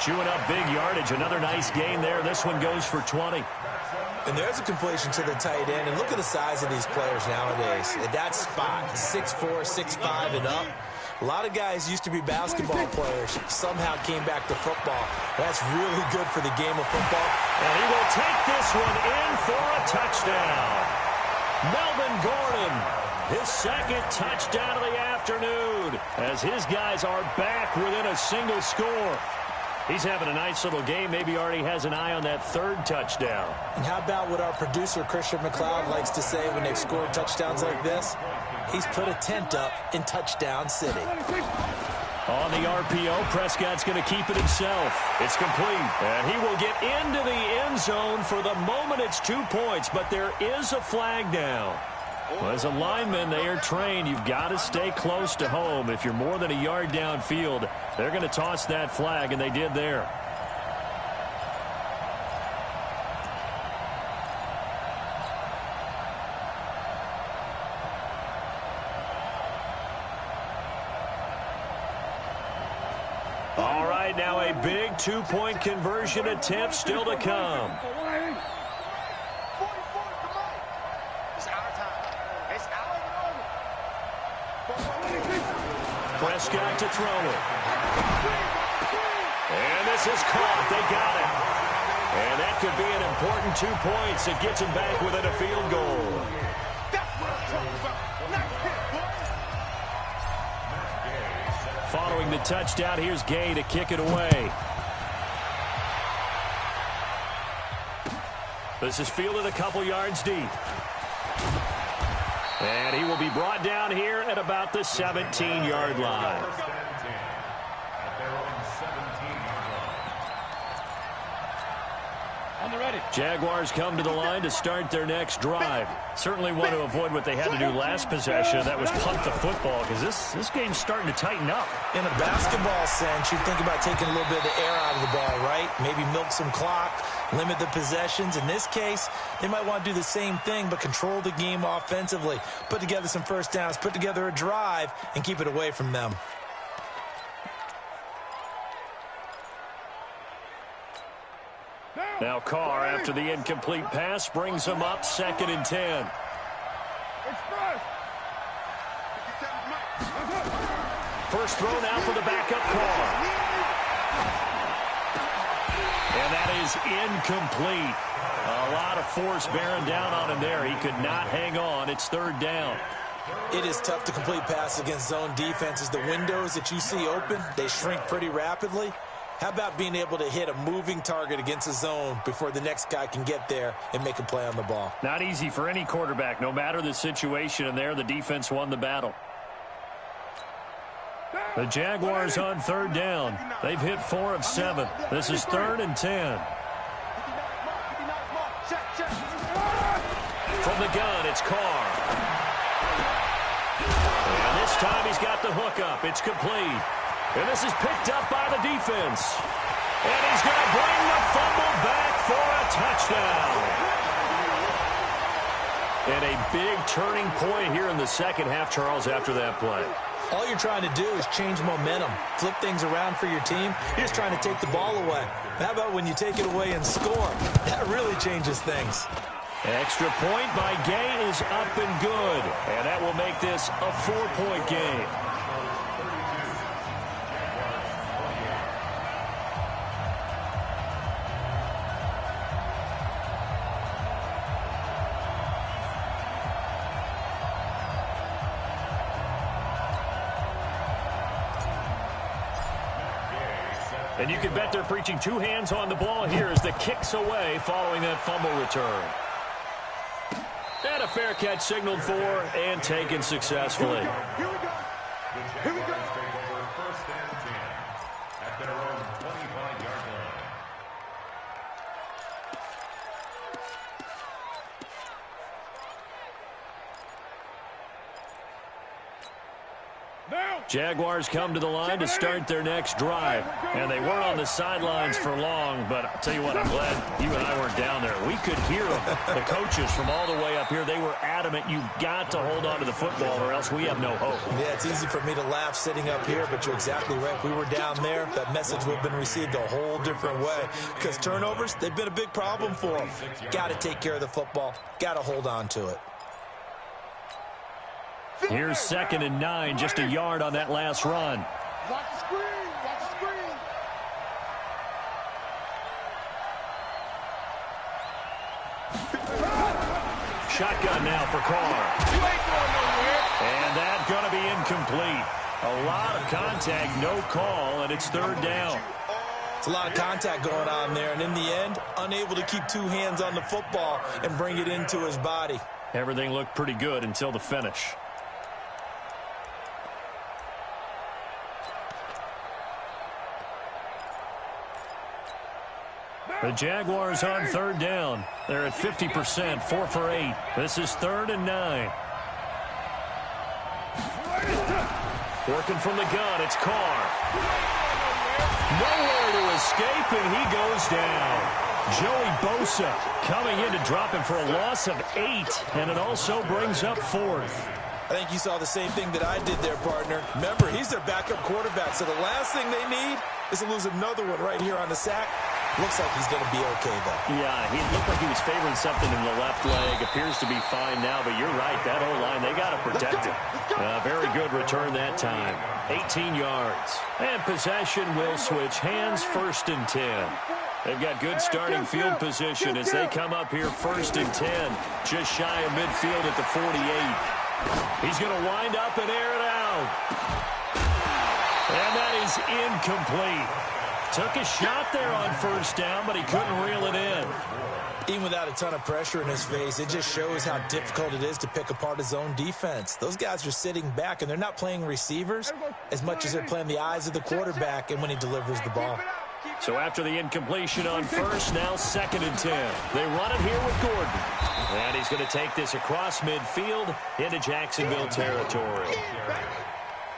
Chewing up big yardage. Another nice gain there. This one goes for 20. And there's a completion to the tight end. And look at the size of these players nowadays. At that spot, 6'4", 6'5", and up. A lot of guys used to be basketball players. Somehow came back to football. That's really good for the game of football. And he will take this one in for a touchdown. Melvin Gordon. His 2nd touchdown of the afternoon as his guys are back within a single score. He's having a nice little game. Maybe already has an eye on that 3rd touchdown. And how about what our producer, Christian McLeod, likes to say when they've scored touchdowns like this? He's put a tent up in Touchdown City. On the RPO, Prescott's going to keep it himself. It's complete. And he will get into the end zone. For the moment, it's 2 points, but there is a flag down. Well, as a lineman, they are trained. You've got to stay close to home. If you're more than a yard downfield, they're going to toss that flag, and they did there. All right, now a big 2-point conversion attempt still to come. Prescott to throw it. And this is caught. They got it. And that could be an important 2 points. It gets him back within a field goal. Following the touchdown, here's Gay to kick it away. This is fielded a couple yards deep. And he will be brought down here at about the 17-yard line. On the ready. Jaguars come to the line to start their next drive. Certainly want to avoid what they had to do last possession. That was punt the football, because this game's starting to tighten up. In a basketball sense, you think about taking a little bit of the air out of the ball, right? Maybe milk some clock, limit the possessions. In this case, they might want to do the same thing, but control the game offensively. Put together some first downs, put together a drive, and keep it away from them. Now Carr, after the incomplete pass, brings him up 2nd and 10. First throw now for the backup Carr. And that is incomplete. A lot of force bearing down on him there. He could not hang on. It's 3rd down. It is tough to complete passes against zone defenses. The windows that you see open, they shrink pretty rapidly. How about being able to hit a moving target against a zone before the next guy can get there and make a play on the ball? Not easy for any quarterback, no matter the situation, and there the defense won the battle. The Jaguars on third down. They've hit 4 of 7. This is 3rd and 10. From the gun, it's Carr. And this time he's got the hook up. It's complete. And this is picked up by the defense. And he's going to bring the fumble back for a touchdown. And a big turning point here in the second half, Charles, after that play. All you're trying to do is change momentum, flip things around for your team. You're just trying to take the ball away. How about when you take it away and score? That really changes things. Extra point by Gay is up and good. And that will make this a 4-point game. And you can bet they're preaching 2 hands on the ball here as the kick's away following that fumble return. And a fair catch signaled for and taken successfully. Here we go. The Jaguars take over 1st and 10 at their own 25-yard line. Jaguars come to the line to start their next drive. And they weren't on the sidelines for long, but I'll tell you what, I'm glad you and I weren't down there. We could hear them. The coaches from all the way up here, they were adamant, you've got to hold on to the football or else we have no hope. Yeah, it's easy for me to laugh sitting up here, but you're exactly right. If we were down there, that message would have been received a whole different way. Because turnovers, they've been a big problem for them. Got to take care of the football. Got to hold on to it. Here's 2nd and 9, just a yard on that last run. Watch the screen. Watch the screen. Shotgun now for Carr. You ain't going nowhere. And that's going to be incomplete. A lot of contact, no call, and it's 3rd down. It's a lot of contact going on there, and in the end, unable to keep 2 hands on the football and bring it into his body. Everything looked pretty good until the finish. The Jaguars on 3rd down. They're at 50%, 4 for 8. This is 3rd and 9. Working from the gun, it's Carr. Nowhere to escape, and he goes down. Joey Bosa coming in to drop him for a loss of 8, and it also brings up 4th. I think you saw the same thing that I did there, partner. Remember, he's their backup quarterback, so the last thing they need is to lose another one right here on the sack. Looks like he's going to be okay, though. Yeah, he looked like he was favoring something in the left leg. Appears to be fine now, but you're right. That whole line, they got to protect him. Very good return that time. 18 yards. And possession will switch hands, 1st and 10. They've got good starting field position as they come up here 1st and 10. Just shy of midfield at the 48. He's going to wind up and air it out. And that is incomplete. Took a shot there on 1st down, but he couldn't reel it in. Even without a ton of pressure in his face, it just shows how difficult it is to pick apart his own defense. Those guys are sitting back, and they're not playing receivers as much as they're playing the eyes of the quarterback and when he delivers the ball. So after the incompletion on 1st, now 2nd and 10. They run it here with Gordon. And he's going to take this across midfield into Jacksonville territory.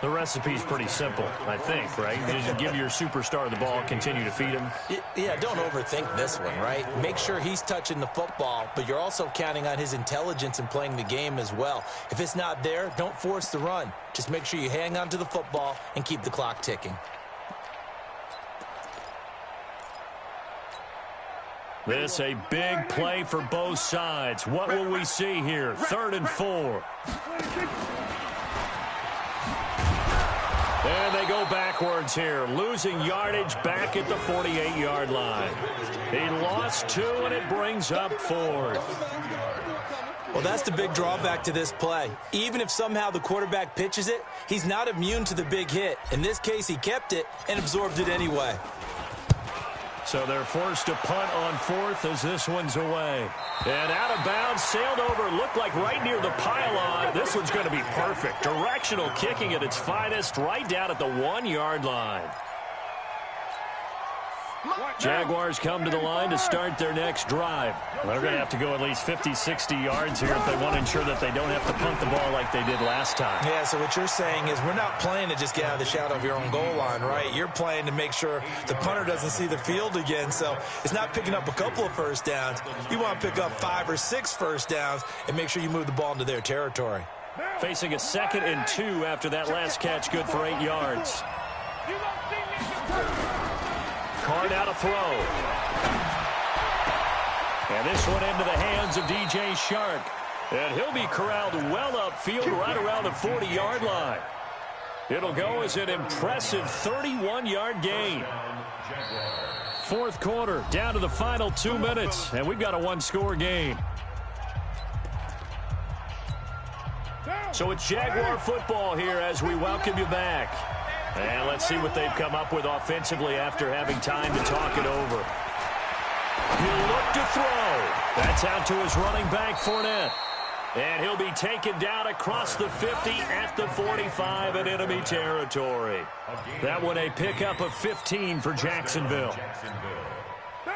The recipe's pretty simple, I think, right? Just give your superstar the ball, continue to feed him. Yeah, don't overthink this one, right? Make sure he's touching the football, but you're also counting on his intelligence in playing the game as well. If it's not there, don't force the run. Just make sure you hang on to the football and keep the clock ticking. This a big play for both sides. What will we see here? 3rd and 4. And they go backwards here, losing yardage back at the 48-yard line. He lost 2, and it brings up 4th. Well, that's the big drawback to this play. Even if somehow the quarterback pitches it, he's not immune to the big hit. In this case, he kept it and absorbed it anyway. So they're forced to punt on fourth as this one's away. And out of bounds, sailed over, looked like right near the pylon. This one's going to be perfect. Directional kicking at its finest, right down at the 1-yard line. Jaguars come to the line to start their next drive. They're going to have to go at least 50, 60 yards here if they want to ensure that they don't have to punt the ball like they did last time. Yeah, so what you're saying is we're not playing to just get out of the shadow of your own goal line, right? You're playing to make sure the punter doesn't see the field again. So it's not picking up a couple of first downs. You want to pick up 5 or 6 first downs and make sure you move the ball into their territory. Facing a 2nd and 2 after that last catch, good for 8 yards. Carr now to throw. And this one into the hands of DJ Shark. And he'll be corralled well upfield right around the 40-yard line. It'll go as an impressive 31-yard gain. Fourth quarter, down to the final 2 minutes, and we've got a 1-score game. So it's Jaguar football here as we welcome you back. And let's see what they've come up with offensively after having time to talk it over. He'll look to throw. That's out to his running back, Fournette. And he'll be taken down across the 50 at the 45 in enemy territory. That one a pickup of 15 for Jacksonville.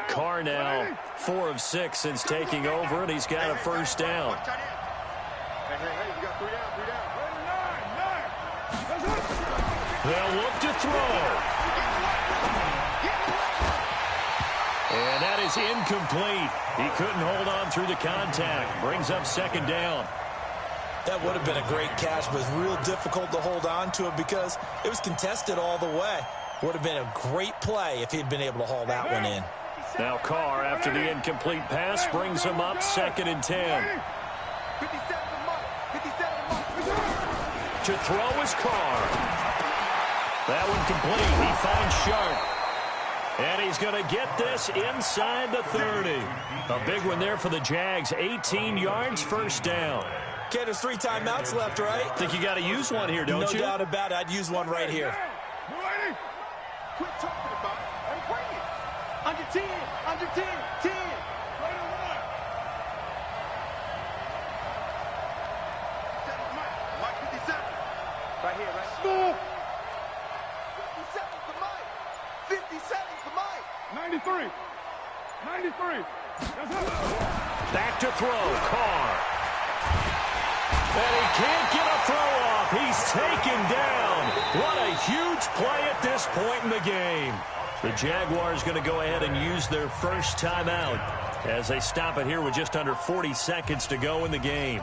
Carr now 4 of 6 since taking over, and he's got a first down. Hey, we got 3 down, 3 down. They'll look to throw. And that is incomplete. He couldn't hold on through the contact. Brings up 2nd down. That would have been a great catch, but it's real difficult to hold on to it because it was contested all the way. Would have been a great play if he'd been able to haul that one in. Now Carr, after the incomplete pass, brings him up 2nd and 10. 57 To throw is Carr. That one complete. He finds Sharp. And he's going to get this inside the 30. A big one there for the Jags. 18 yards, first down. Okay, there's 3 timeouts left, right? Think you got to use one here, don't you? No doubt about it. I'd use one right here. Quit talking about it and bring it. Under 10, under 10, 10. Right on line. Mike 57. Right here, right? Score. 57 for Mike. 57 for Mike. 93. 93. Back to throw. Carr. And he can't get a throw off. He's taken down. What a huge play at this point in the game. The Jaguars going to go ahead and use their first timeout as they stop it here with just under 40 seconds to go in the game.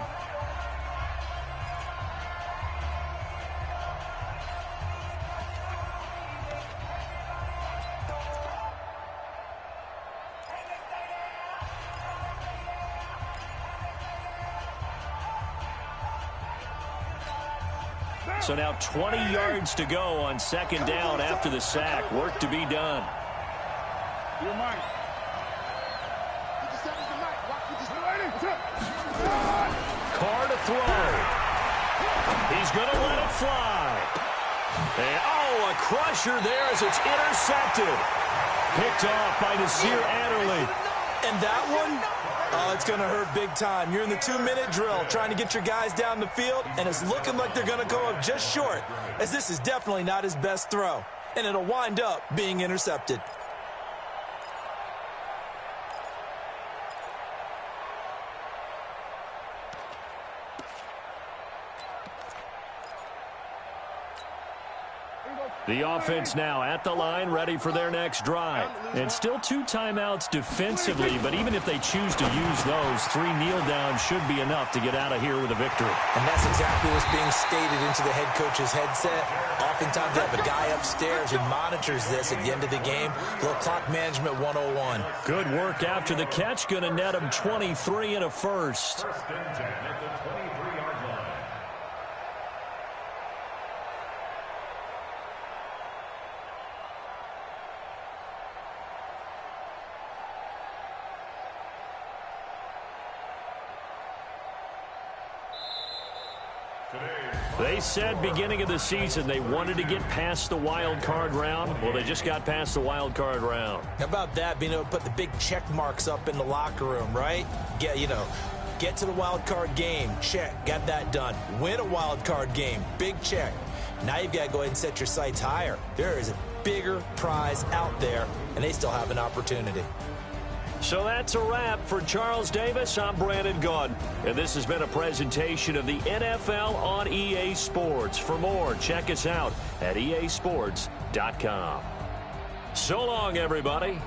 So now 20 yards to go on 2nd down after the sack. Work to be done. You're mine. Carr to throw. He's going to let it fly. And, oh, a crusher there as it's intercepted. Picked off by Nasir Adderley. And that one, oh, it's going to hurt big time. You're in the 2-minute drill trying to get your guys down the field, and it's looking like they're going to go up just short, as this is definitely not his best throw, and it'll wind up being intercepted. The offense now at the line, ready for their next drive. And still 2 timeouts defensively, but even if they choose to use those, 3 kneel downs should be enough to get out of here with a victory. And that's exactly what's being stated into the head coach's headset. Oftentimes they have a guy upstairs who monitors this at the end of the game. Little clock management 101. Good work after the catch. Going to net him 23 and a first. First and 10 at the 23-yard line. Today's They said beginning of the season they wanted to get past the wild card round. Well, they just got past the wild card round. How about that, being able to put the big check marks up in the locker room, right? Get to the wild card game, check, got that done. Win a wild card game, big check. Now you've got to go ahead and set your sights higher. There is a bigger prize out there, and they still have an opportunity. So that's a wrap for Charles Davis. I'm Brandon Gaudin, and this has been a presentation of the NFL on EA Sports. For more, check us out at easports.com. So long, everybody.